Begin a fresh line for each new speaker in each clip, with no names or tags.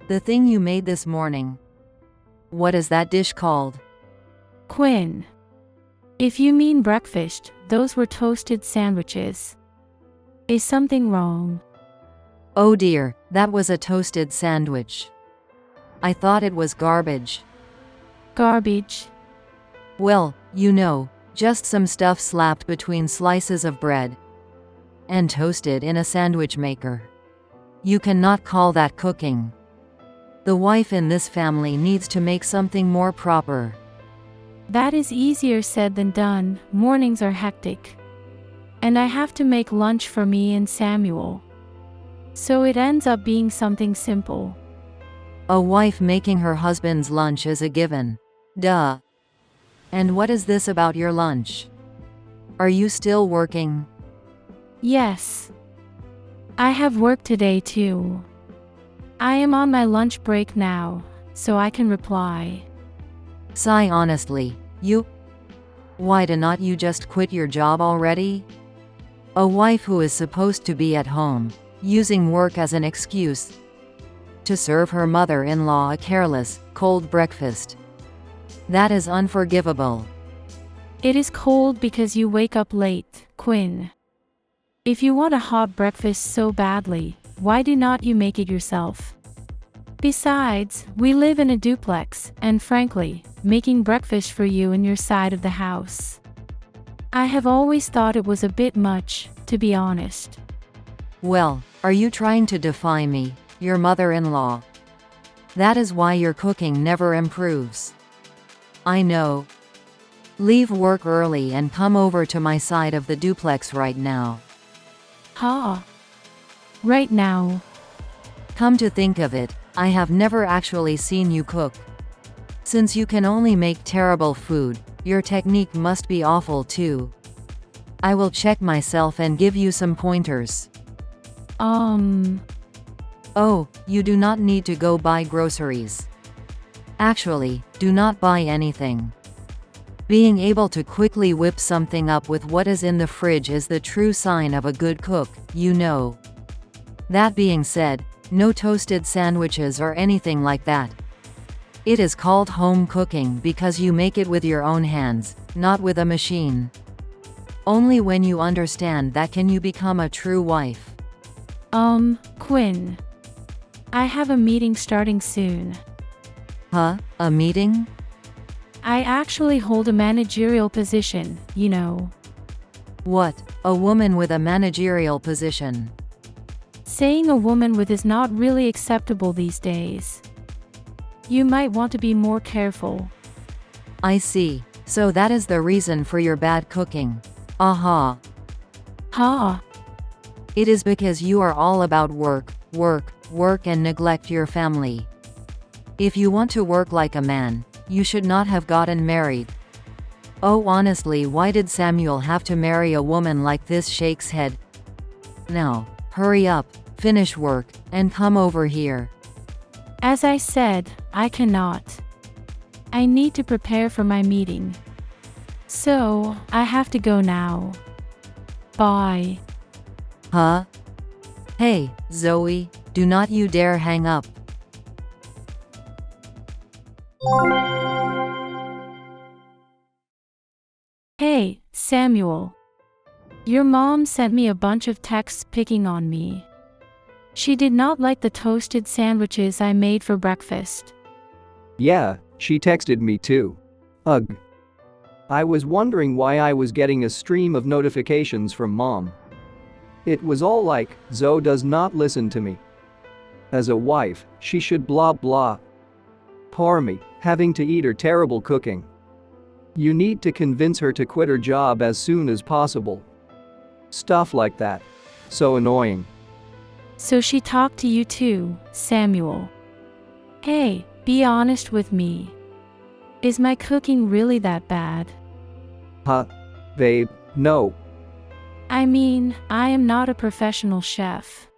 The thing you made this morning. What is that dish called?
Quinn. If you mean breakfast, those were toasted sandwiches. Is something wrong?
Oh dear, that was a toasted sandwich. I thought it was garbage.
Garbage?
Well, you know, just some stuff slapped between slices of bread and toasted in a sandwich maker. You cannot call that cooking. The wife in this family needs to make something more proper.
That is easier said than done. Mornings are hectic. And I have to make lunch for me and Samuel. So it ends up being something simple.
A wife making her husband's lunch is a given. Duh. And what is this about your lunch? Are you still working?
Yes. I have work today too. I am on my lunch break now, so I can reply.
Sigh honestly, why do not you just quit your job already? A wife who is supposed to be at home, using work as an excuse to serve her mother-in-law a careless, cold breakfast. That is unforgivable.
It is cold because you wake up late, Quinn. If you want a hot breakfast so badly, why do not you make it yourself? Besides, we live in a duplex, and frankly, making breakfast for you in your side of the house. I have always thought it was a bit much, to be honest.
Well, are you trying to defy me, your mother-in-law? That is why your cooking never improves. I know. Leave work early and come over to my side of the duplex right now.
Ha! Right now.
Come to think of it, I have never actually seen you cook. Since you can only make terrible food, your technique must be awful too. I will check myself and give you some pointers. Oh, you do not need to go buy groceries. Actually, do not buy anything. Being able to quickly whip something up with what is in the fridge is the true sign of a good cook, you know. That being said, no toasted sandwiches or anything like that. It is called home cooking because you make it with your own hands, not with a machine. Only when you understand that can you become a true wife.
Quinn. I have a meeting starting soon.
Huh? A meeting?
I actually hold a managerial position, you know.
What? A woman with a managerial position?
Saying a woman with is not really acceptable these days. You might want to be more careful.
I see. So that is the reason for your bad cooking. Aha.
Ha!
It is because you are all about work, work, work and neglect your family. If you want to work like a man, you should not have gotten married. Oh honestly, why did Samuel have to marry a woman like this? Shakes head. Now, hurry up, finish work, and come over here.
As I said, I cannot. I need to prepare for my meeting. So, I have to go now. Bye.
Huh? Hey, Zoe, do not you dare hang up.
Hey, Samuel. Your mom sent me a bunch of texts picking on me. She did not like the toasted sandwiches I made for breakfast.
Yeah, she texted me too. Ugh. I was wondering why I was getting a stream of notifications from mom. It was all like, Zoe does not listen to me. As a wife, she should blah blah. Poor me, having to eat her terrible cooking. You need to convince her to quit her job as soon as possible. Stuff like that. So annoying.
So she talked to you too, Samuel. Hey, be honest with me. Is my cooking really that bad?
Huh? Babe, no.
I mean, I am not a professional chef.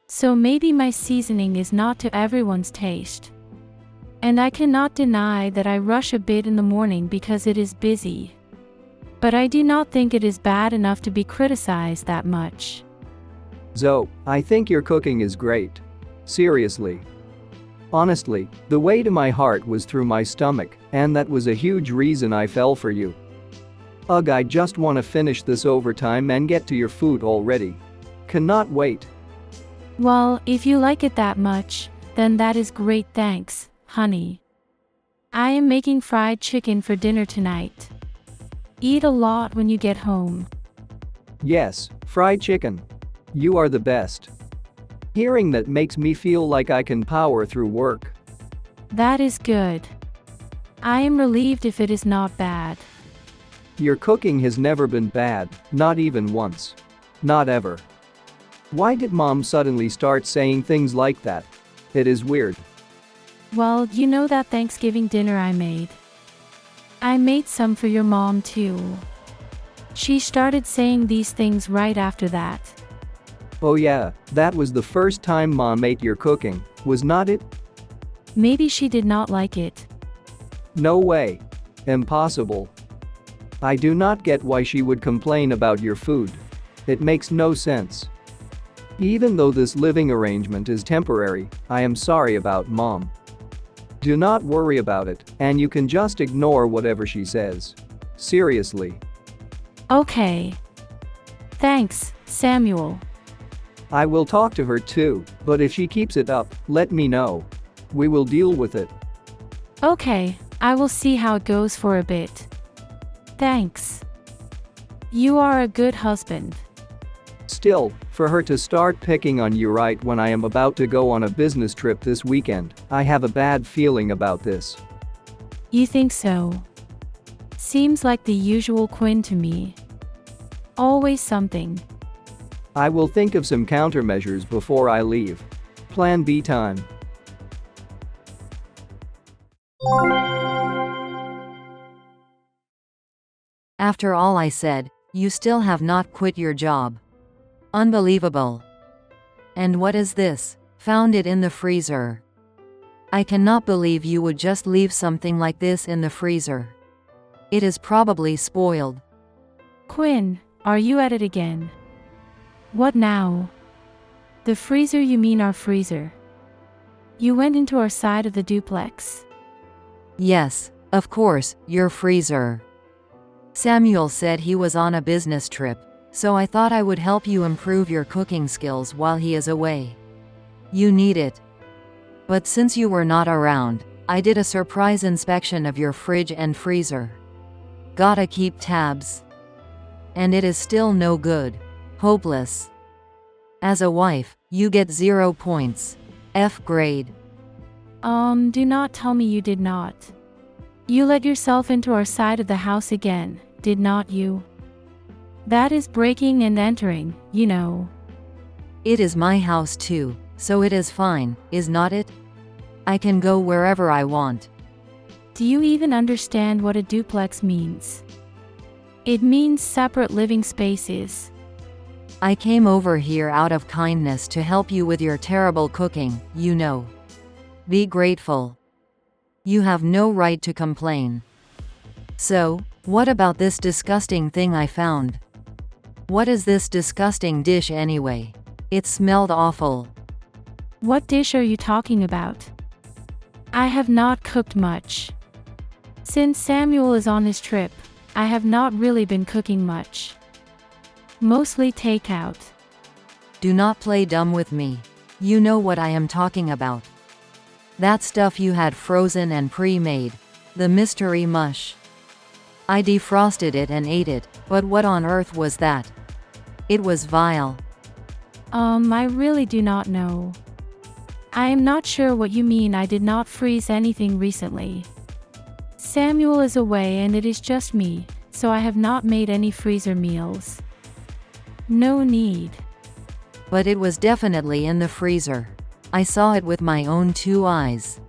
So maybe my seasoning is not to everyone's taste. And I cannot deny that I rush a bit in the morning because it is busy. But I do not think it is bad enough to be criticized that much.
Zoe, I think your cooking is great. Seriously. Honestly, the way to my heart was through my stomach, and that was a huge reason I fell for you. Ugh, I just wanna finish this overtime and get to your food already. Cannot wait.
Well, if you like it that much, then that is great, thanks, honey. I am making fried chicken for dinner tonight. Eat a lot when you get home.
Yes, fried chicken. You are the best. Hearing that makes me feel like I can power through work.
That is good. I am relieved if it is not bad.
Your cooking has never been bad, not even once. Not ever. Why did mom suddenly start saying things like that? It is weird.
Well, you know that Thanksgiving dinner I made? I made some for your mom too. She started saying these things right after that.
Oh yeah, that was the first time mom ate your cooking, was not it?
Maybe she did not like it.
No way. Impossible. I do not get why she would complain about your food. It makes no sense. Even though this living arrangement is temporary, I am sorry about mom. Do not worry about it, and you can just ignore whatever she says. Seriously.
Okay. Thanks, Samuel.
I will talk to her too, but if she keeps it up, let me know. We will deal with it.
Okay, I will see how it goes for a bit. Thanks. You are a good husband.
Still, for her to start picking on you right when I am about to go on a business trip this weekend, I have a bad feeling about this.
You think so? Seems like the usual Quinn to me. Always something.
I will think of some countermeasures before I leave. Plan B time.
After all I said, you still have not quit your job. Unbelievable. And what is this? Found it in the freezer. I cannot believe you would just leave something like this in the freezer. It is probably spoiled.
Quinn, are you at it again? What now? The freezer, you mean our freezer? You went into our side of the duplex.
Yes, of course, your freezer. Samuel said he was on a business trip, so I thought I would help you improve your cooking skills while he is away. You need it. But since you were not around, I did a surprise inspection of your fridge and freezer. Gotta keep tabs. And it is still no good. Hopeless. As a wife, you get 0 points. F grade.
Do not tell me you did not. You let yourself into our side of the house again, did not you? That is breaking and entering, you know.
It is my house too, so it is fine, is not it? I can go wherever I want.
Do you even understand what a duplex means? It means separate living spaces.
I came over here out of kindness to help you with your terrible cooking, you know. Be grateful. You have no right to complain. So, what about this disgusting thing I found? What is this disgusting dish anyway? It smelled awful.
What dish are you talking about? I have not cooked much. Since Samuel is on his trip, I have not really been cooking much. Mostly takeout.
Do not play dumb with me. You know what I am talking about. That stuff you had frozen and pre-made. The mystery mush. I defrosted it and ate it, but what on earth was that? It was vile.
I really do not know. I am not sure what you mean. I did not freeze anything recently. Samuel is away and it is just me, so I have not made any freezer meals. No need.
But it was definitely in the freezer. I saw it with my own 2 eyes.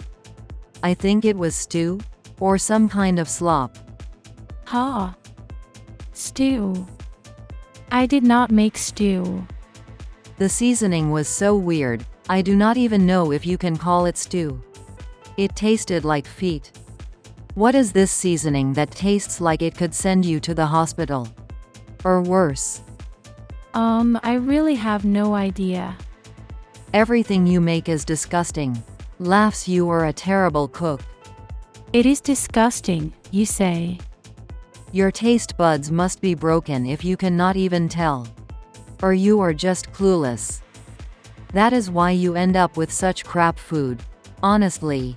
I think it was stew? Or some kind of slop.
Ha! Stew. I did not make stew.
The seasoning was so weird, I do not even know if you can call it stew. It tasted like feet. What is this seasoning that tastes like it could send you to the hospital? Or worse.
I really have no idea.
Everything you make is disgusting. Laughs, you are a terrible cook.
It is disgusting, you say.
Your taste buds must be broken if you cannot even tell. Or you are just clueless. That is why you end up with such crap food. Honestly.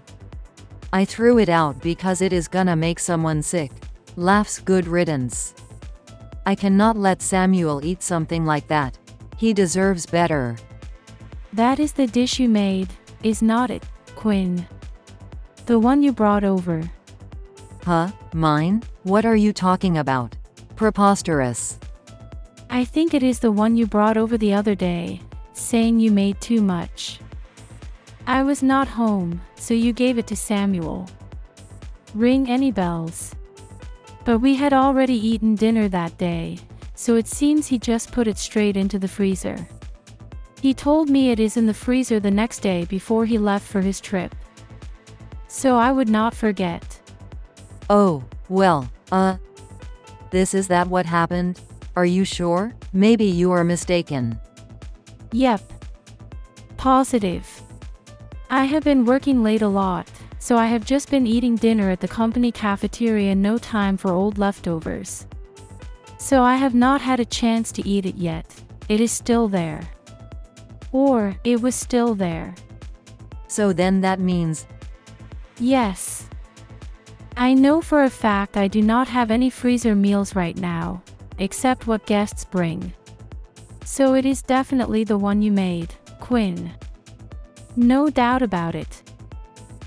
I threw it out because it is gonna make someone sick. Laughs, good riddance. I cannot let Samuel eat something like that. He deserves better.
That is the dish you made, is not it, Quinn? The one you brought over.
Huh? Mine? What are you talking about? Preposterous.
I think it is the one you brought over the other day, saying you made too much. I was not home, so you gave it to Samuel. Ring any bells? But we had already eaten dinner that day, so it seems he just put it straight into the freezer. He told me it is in the freezer the next day before he left for his trip. So I would not forget.
Oh, well, this is that what happened? Are you sure? Maybe you are mistaken.
Yep. Positive. I have been working late a lot, so I have just been eating dinner at the company cafeteria and no time for old leftovers. So I have not had a chance to eat it yet. It is still there. Or, it was still there.
So then that means...
Yes. I know for a fact I do not have any freezer meals right now, except what guests bring. So it is definitely the one you made, Quinn. No doubt about it.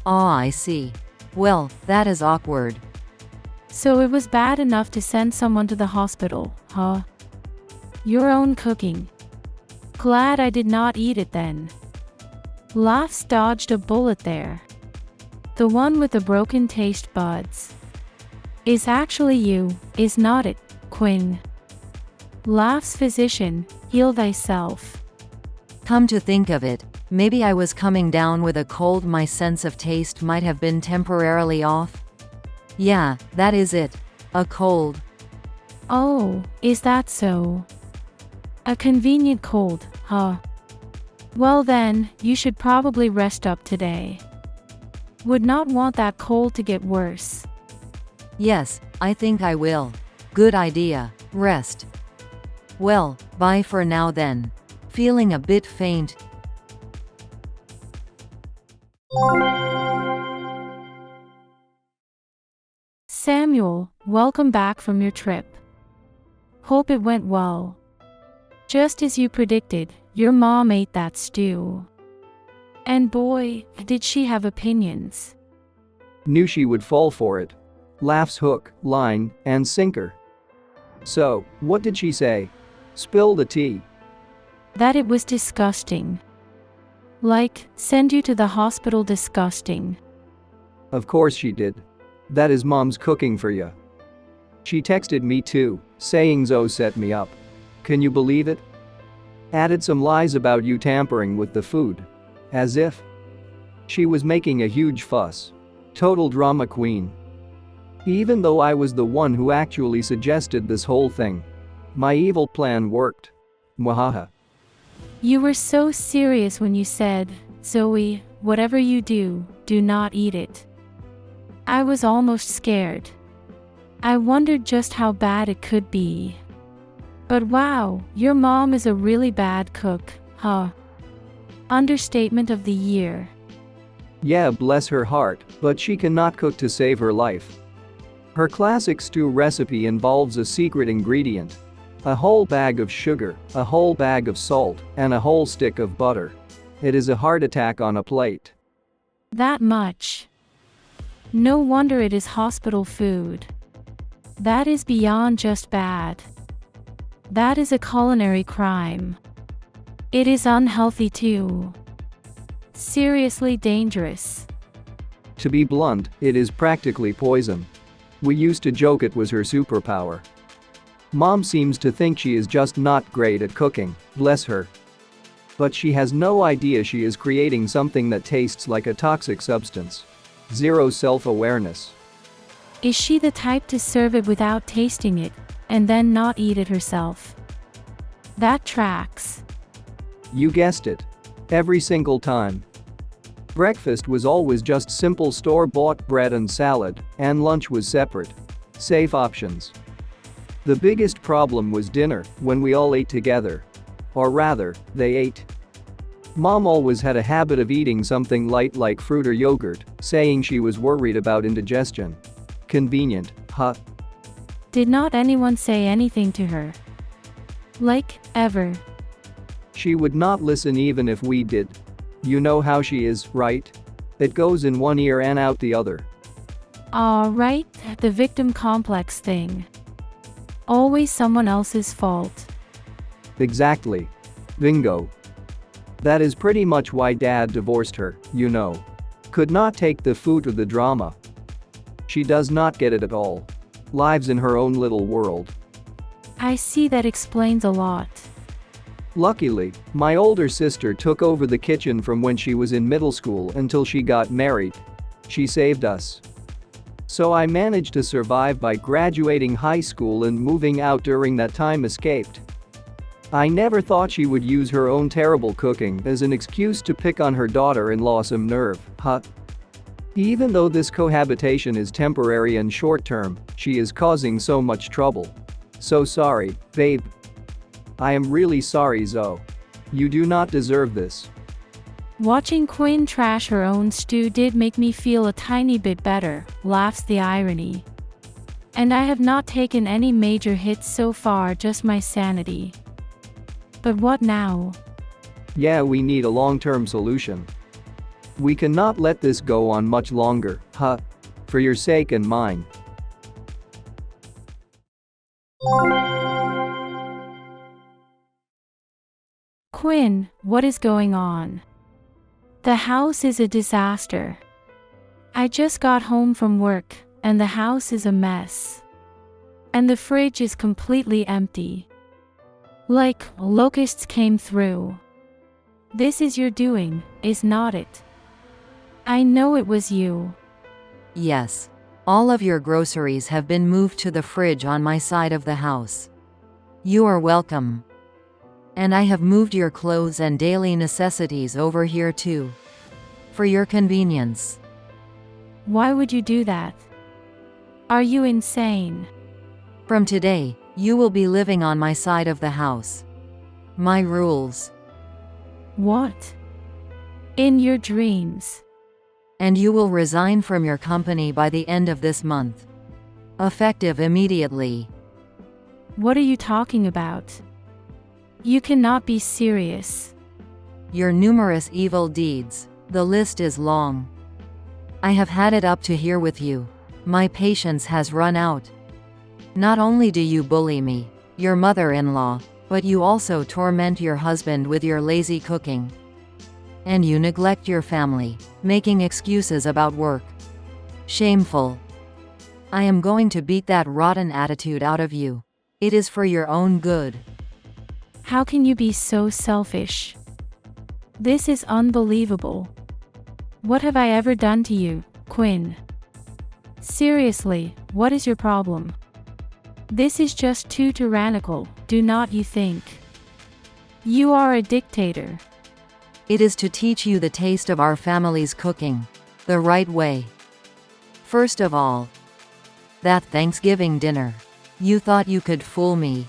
Ah, I see. Well, that is awkward.
So it was bad enough to send someone to the hospital, huh? Your own cooking. Glad I did not eat it then. Laughs dodged a bullet there. The one with the broken taste buds. Is actually you, is not it, Quinn? Laughs, physician, heal thyself.
Come to think of it, maybe I was coming down with a cold. My sense of taste might have been temporarily off. Yeah, that is it. A cold.
Oh, is that so? A convenient cold, huh? Well then, you should probably rest up today. Would not want that cold to get worse.
Yes, I think I will. Good idea. Rest. Well, bye for now then. Feeling a bit faint.
Samuel, welcome back from your trip. Hope it went well. Just as you predicted, your mom ate that stew. And boy, did she have opinions.
Knew she would fall for it. Laughs, hook, line, and sinker. So, what did she say? Spill the tea.
That it was disgusting. Like, send you to the hospital disgusting.
Of course she did. That is mom's cooking for ya. She texted me too, saying Zoe set me up. Can you believe it? Added some lies about you tampering with the food. As if she was making a huge fuss. Total drama queen. Even though I was the one who actually suggested this whole thing. My evil plan worked. Mwahaha.
You were so serious when you said, Zoe, whatever you do, do not eat it. I was almost scared. I wondered just how bad it could be. But wow, your mom is a really bad cook, huh? Understatement of the year.
Yeah, bless her heart, but she cannot cook to save her life. Her classic stew recipe involves a secret ingredient. A whole bag of sugar, a whole bag of salt, and a whole stick of butter. It is a heart attack on a plate.
That much. No wonder it is hospital food. That is beyond just bad. That is a culinary crime. It is unhealthy too. Seriously dangerous.
To be blunt, it is practically poison. We used to joke it was her superpower. Mom seems to think she is just not great at cooking, bless her. But she has no idea she is creating something that tastes like a toxic substance. Zero self-awareness.
Is she the type to serve it without tasting it, and then not eat it herself? That tracks.
You guessed it. Every single time. Breakfast was always just simple store-bought bread and salad, and lunch was separate. Safe options. The biggest problem was dinner, when we all ate together. Or rather, they ate. Mom always had a habit of eating something light like fruit or yogurt, saying she was worried about indigestion. Convenient, huh?
Did not anyone say anything to her? Like, ever?
She would not listen even if we did. You know how she is, right? It goes in one ear and out the other.
Right, the victim complex thing. Always someone else's fault.
Exactly. Bingo. That is pretty much why Dad divorced her, you know. Could not take the food or the drama. She does not get it at all. Lives in her own little world.
I see, that explains a lot.
Luckily, my older sister took over the kitchen from when she was in middle school until she got married. She saved us. So I managed to survive by graduating high school and moving out during that time escaped. I never thought she would use her own terrible cooking as an excuse to pick on her daughter-in-law some nerve, huh? Even though this cohabitation is temporary and short-term, she is causing so much trouble. So sorry, babe. I am really sorry, Zoe. You do not deserve this.
Watching Quinn trash her own stew did make me feel a tiny bit better, laughs the irony. And I have not taken any major hits so far, just my sanity. But what now?
Yeah, we need a long-term solution. We cannot let this go on much longer, huh? For your sake and mine.
Quinn, what is going on? The house is a disaster. I just got home from work, and the house is a mess. And the fridge is completely empty. Like, locusts came through. This is your doing, is not it? I know it was you.
Yes. All of your groceries have been moved to the fridge on my side of the house. You are welcome. And I have moved your clothes and daily necessities over here too. For your convenience.
Why would you do that? Are you insane?
From today, you will be living on my side of the house. My rules.
What? In your dreams.
And you will resign from your company by the end of this month. Effective immediately.
What are you talking about? You cannot be serious.
Your numerous evil deeds, the list is long. I have had it up to here with you. My patience has run out. Not only do you bully me, your mother-in-law, but you also torment your husband with your lazy cooking. And you neglect your family, making excuses about work. Shameful. I am going to beat that rotten attitude out of you. It is for your own good.
How can you be so selfish? This is unbelievable. What have I ever done to you, Quinn? Seriously, what is your problem? This is just too tyrannical, do not you think? You are a dictator.
It is to teach you the taste of our family's cooking. The right way. First of all, that Thanksgiving dinner. You thought you could fool me.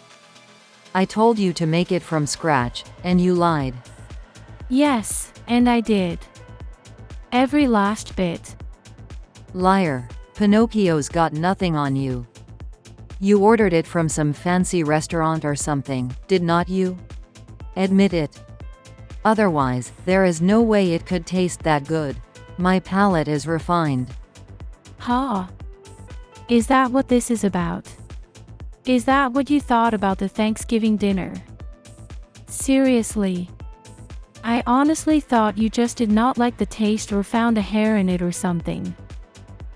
I told you to make it from scratch, and you lied.
Yes, and I did. Every last bit.
Liar. Pinocchio's got nothing on you. You ordered it from some fancy restaurant or something, did not you? Admit it. Otherwise, there is no way it could taste that good. My palate is refined.
Ha! Is that what this is about? Is that what you thought about the Thanksgiving dinner? Seriously? I honestly thought you just did not like the taste or found a hair in it or something.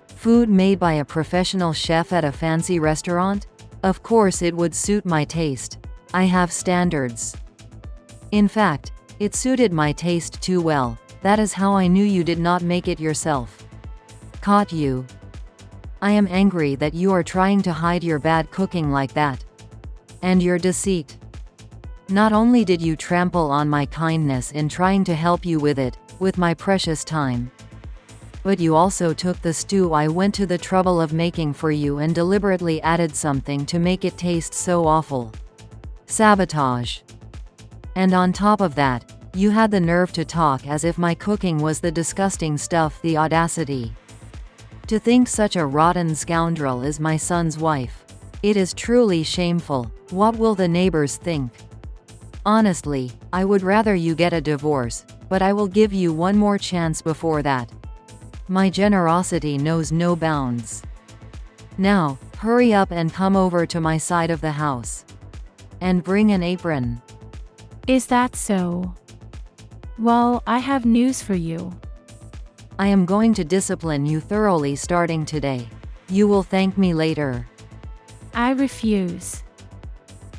Food made by a professional chef at a fancy restaurant? Of course it would suit my taste. I have standards. In fact, it suited my taste too well. That is how I knew you did not make it yourself. Caught you. I am angry that you are trying to hide your bad cooking like that. And your deceit. Not only did you trample on my kindness in trying to help you with it, with my precious time. But you also took the stew I went to the trouble of making for you and deliberately added something to make it taste so awful. Sabotage. And on top of that, you had the nerve to talk as if my cooking was the disgusting stuff. The audacity. To think such a rotten scoundrel is my son's wife. It is truly shameful. What will the neighbors think? Honestly, I would rather you get a divorce, but I will give you one more chance before that. My generosity knows no bounds. Now, hurry up and come over to my side of the house. And bring an apron.
Is that so? Well, I have news for you.
I am going to discipline you thoroughly starting today. You will thank me later.
I refuse.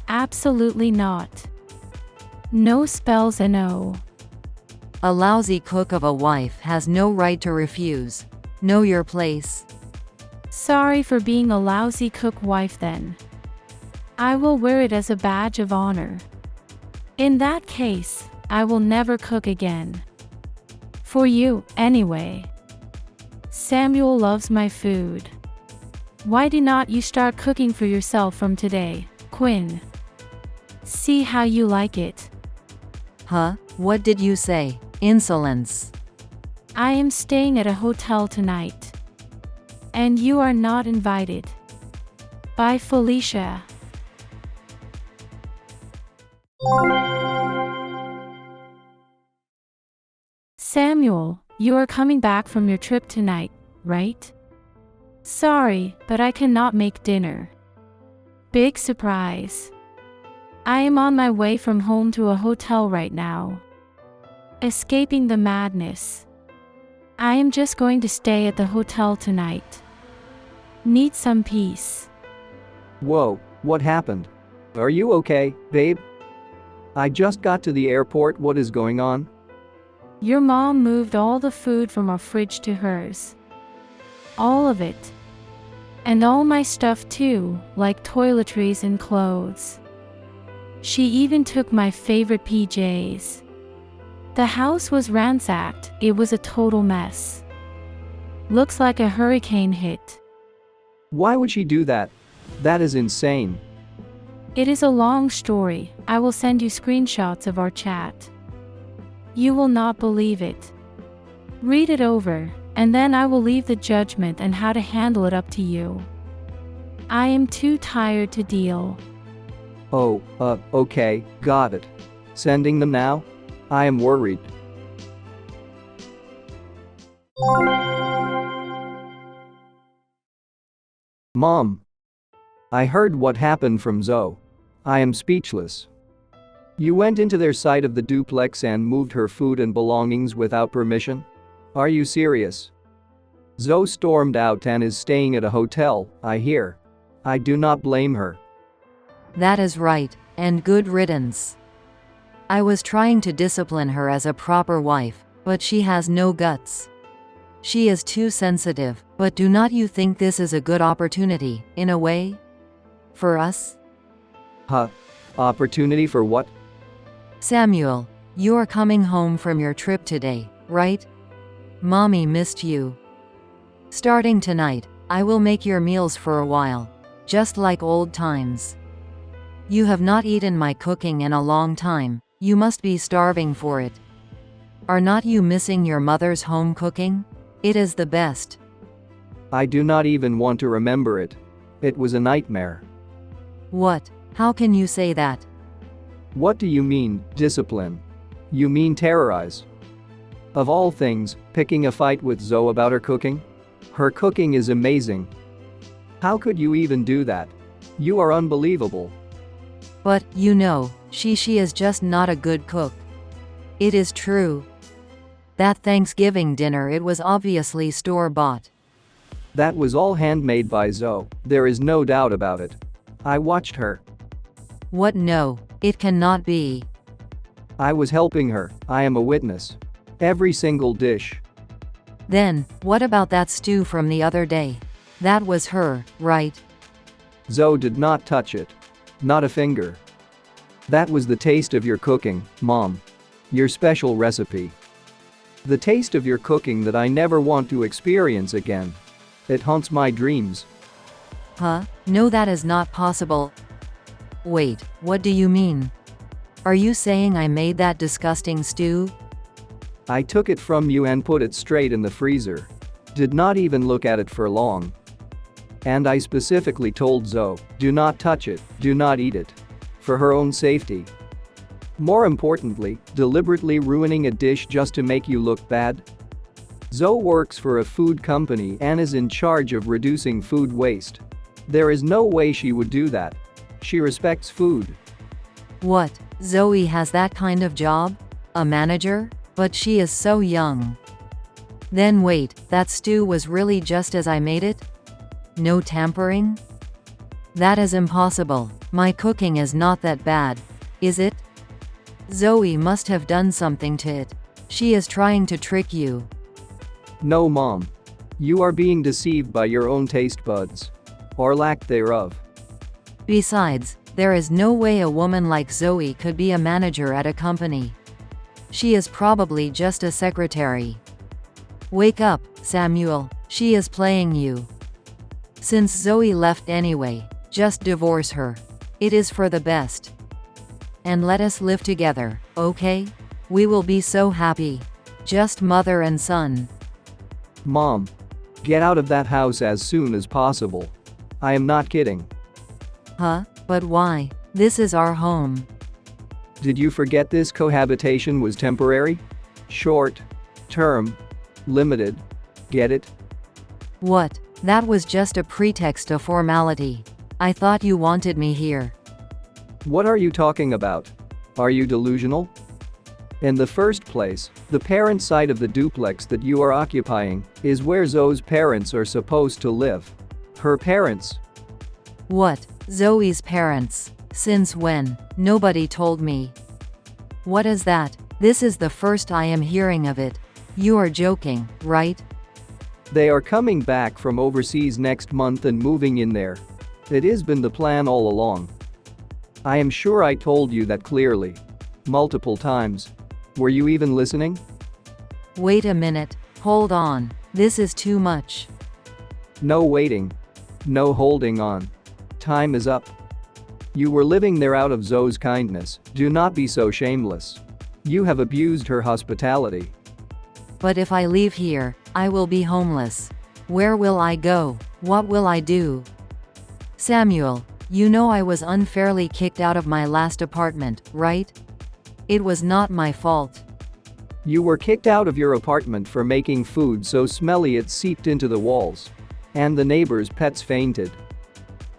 Absolutely not. No spells and no.
A lousy cook of a wife has no right to refuse. Know your place.
Sorry for being a lousy cook wife then. I will wear it as a badge of honor. In that case, I will never cook again. For you, anyway. Samuel loves my food. Why do not you start cooking for yourself from today, Quinn? See how you like it.
Huh? What did you say? Insolence.
I am staying at a hotel tonight. And you are not invited. Bye, Felicia. Samuel, you are coming back from your trip tonight, right? Sorry, but I cannot make dinner. Big surprise. I am on my way from home to a hotel right now. Escaping the madness. I am just going to stay at the hotel tonight. Need some peace.
Whoa, what happened? Are you okay, babe? I just got to the airport. What is going on?
Your mom moved all the food from our fridge to hers. All of it. And all my stuff too, like toiletries and clothes. She even took my favorite PJs. The house was ransacked. It was a total mess. Looks like a hurricane hit.
Why would she do that? That is insane.
It is a long story. I will send you screenshots of our chat. You will not believe it. Read it over, and then I will leave the judgment and how to handle it up to you. I am too tired to deal.
Oh, okay, got it. Sending them now? I am worried. Mom. I heard what happened from Zoe. I am speechless. You went into their side of the duplex and moved her food and belongings without permission? Are you serious? Zoe stormed out and is staying at a hotel, I hear. I do not blame her.
That is right, and good riddance. I was trying to discipline her as a proper wife, but she has no guts. She is too sensitive, but do not you think this is a good opportunity, in a way? For us?
Huh? Opportunity for what?
Samuel, you are coming home from your trip today, right? Mommy missed you. Starting tonight, I will make your meals for a while, just like old times. You have not eaten my cooking in a long time, you must be starving for it. Are not you missing your mother's home cooking? It is the best.
I do not even want to remember it. It was a nightmare.
What? How can you say that?
What do you mean, discipline? You mean terrorize? Of all things, picking a fight with Zoe about her cooking? Her cooking is amazing. How could you even do that? You are unbelievable.
But, you know, she is just not a good cook. It is true. That Thanksgiving dinner, it was obviously store-bought.
That was all handmade by Zoe, there is no doubt about it. I watched her.
What? No, it cannot be.
I was helping her, I am a witness. Every single dish.
Then, what about that stew from the other day? That was her, right?
Zoe did not touch it. Not a finger. That was the taste of your cooking, Mom. Your special recipe. The taste of your cooking that I never want to experience again. It haunts my dreams.
Huh? No, that is not possible. Wait, what do you mean? Are you saying I made that disgusting stew?
I took it from you and put it straight in the freezer. Did not even look at it for long. And I specifically told Zoe, do not touch it, do not eat it. For her own safety. More importantly, deliberately ruining a dish just to make you look bad? Zoe works for a food company and is in charge of reducing food waste. There is no way she would do that. She respects food.
What? Zoe has that kind of job? A manager? But she is so young. Then wait, that stew was really just as I made it? No tampering? That is impossible. My cooking is not that bad, is it? Zoe must have done something to it. She is trying to trick you.
No, Mom. You are being deceived by your own taste buds. Or lack thereof.
Besides, there is no way a woman like Zoe could be a manager at a company. She is probably just a secretary. Wake up, Samuel, she is playing you. Since Zoe left anyway, just divorce her. It is for the best. And let us live together, okay? We will be so happy. Just mother and son.
Mom. Get out of that house as soon as possible. I am not kidding.
Huh? But why? This is our home.
Did you forget this cohabitation was temporary? Short. Term. Limited. Get it?
What? That was just a pretext, a formality. I thought you wanted me here.
What are you talking about? Are you delusional? In the first place, the parent side of the duplex that you are occupying is where Zoe's parents are supposed to live. Her parents.
What? Zoe's parents? Since when? Nobody told me. What is that? This is the first I am hearing of it. You are joking, right?
They are coming back from overseas next month and moving in there. It has been the plan all along. I am sure I told you that clearly. Multiple times. Were you even listening?
Wait a minute, hold on. This is too much.
No waiting. No holding on. Time is up. You were living there out of Zoe's kindness. Do not be so shameless. You have abused her hospitality.
But if I leave here, I will be homeless. Where will I go? What will I do? Samuel, you know I was unfairly kicked out of my last apartment, right? It was not my fault.
You were kicked out of your apartment for making food so smelly it seeped into the walls. And the neighbors' pets fainted.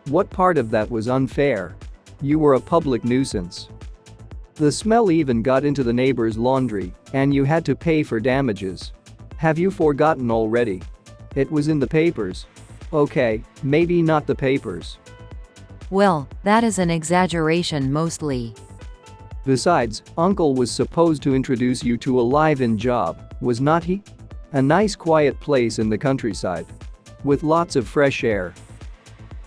What part of that was unfair? You were a public nuisance. The smell even got into the neighbor's laundry, and you had to pay for damages. Have you forgotten already? It was in the papers. Okay, maybe not the papers.
Well, that is an exaggeration mostly.
Besides, Uncle was supposed to introduce you to a live-in job, was not he? A nice quiet place in the countryside. With lots of fresh air.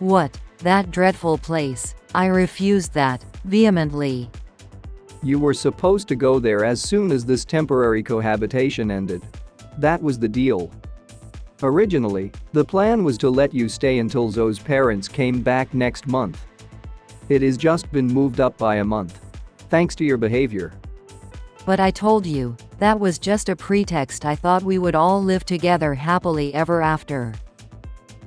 What? That dreadful place. I refused that, vehemently.
You were supposed to go there as soon as this temporary cohabitation ended. That was the deal. Originally, the plan was to let you stay until Zoe's parents came back next month. It has just been moved up by a month. Thanks to your behavior.
But I told you, that was just a pretext. I thought we would all live together happily ever after.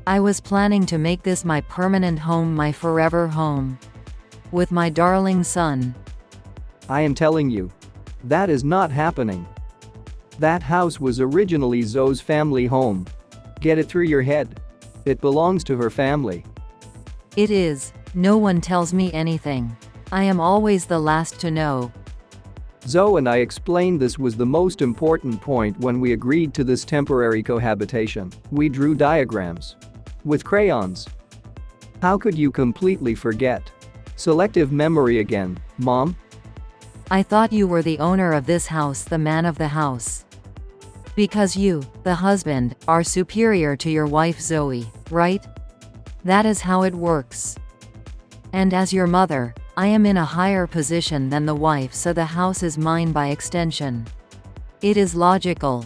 I was planning to make this my permanent home, my forever home. With my darling son.
I am telling you. That is not happening. That house was originally Zoe's family home. Get it through your head. It belongs to her family.
It is. No one tells me anything. I am always the last to know.
Zoe and I explained this was the most important point when we agreed to this temporary cohabitation. We drew diagrams. With crayons. How could you completely forget? Selective memory again, Mom?
I thought you were the owner of this house, the man of the house. Because you, the husband, are superior to your wife Zoe, right? That is how it works. And as your mother, I am in a higher position than the wife, so the house is mine by extension. It is logical.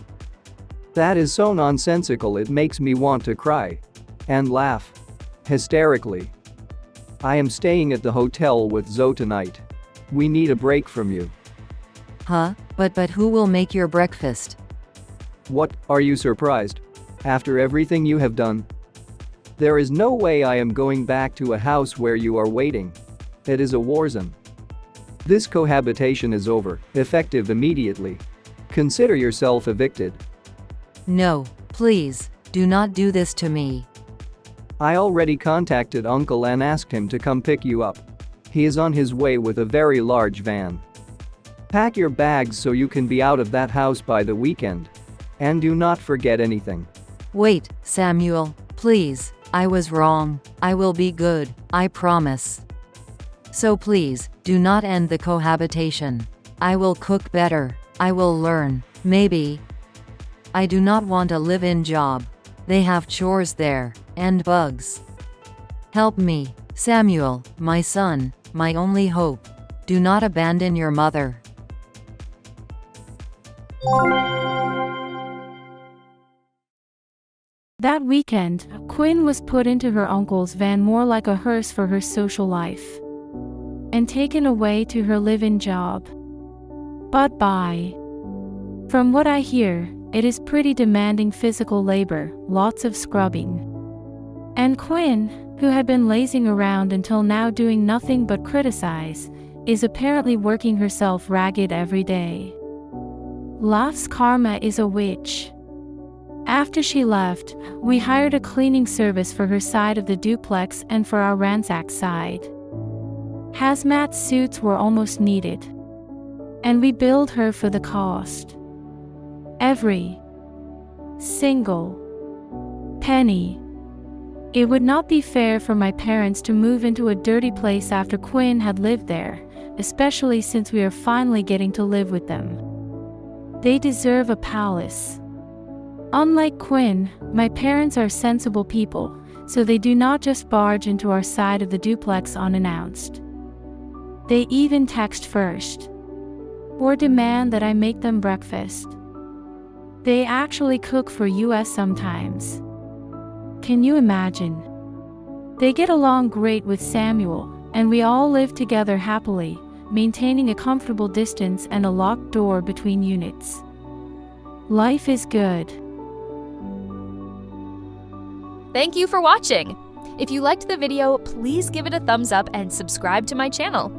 That is so nonsensical it makes me want to cry. And laugh. Hysterically. I am staying at the hotel with Zoe tonight. We need a break from you.
Huh? But who will make your breakfast?
What, are you surprised? After everything you have done? There is no way I am going back to a house where you are waiting. It is a war zone. This cohabitation is over, effective immediately. Consider yourself evicted.
No, please, do not do this to me.
I already contacted Uncle and asked him to come pick you up. He is on his way with a very large van. Pack your bags so you can be out of that house by the weekend. And do not forget anything.
Wait, Samuel, please, I was wrong. I will be good, I promise. So please, do not end the cohabitation. I will cook better, I will learn, maybe. I do not want a live-in job. They have chores there, and bugs. Help me, Samuel, my son, my only hope. Do not abandon your mother.
That weekend, Quinn was put into her uncle's van more like a hearse for her social life, and taken away to her live-in job. But from what I hear, it is pretty demanding physical labor, lots of scrubbing. And Quinn, who had been lazing around until now doing nothing but criticize, is apparently working herself ragged every day. Laugh's karma is a witch. After she left, we hired a cleaning service for her side of the duplex and for our ransacked side. Hazmat suits were almost needed, and we billed her for the cost. Every single penny. It would not be fair for my parents to move into a dirty place after Quinn had lived there, especially since we are finally getting to live with them. They deserve a palace. Unlike Quinn, my parents are sensible people, so they do not just barge into our side of the duplex unannounced. They even text first, or demand that I make them breakfast. They actually cook for us sometimes. Can you imagine? They get along great with Samuel, and we all live together happily, maintaining a comfortable distance and a locked door between units. Life is good.
Thank you for watching! If you liked the video, please give it a thumbs up and subscribe to my channel.